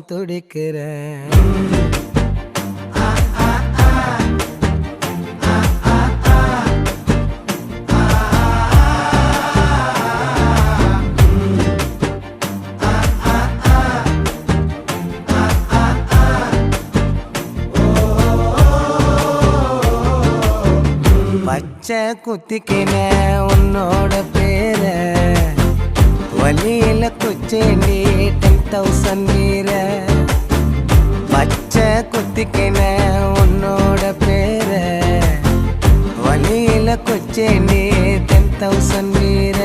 துடிக்கிறேன். பச்சை குத்திக்கின உன்னோட பேர வலியில குச்சேண்டி 10,000 வீர. பச்சை குத்திக்கின உன்னோட பேர வலியில குச்சேண்டி 10,000 வீர.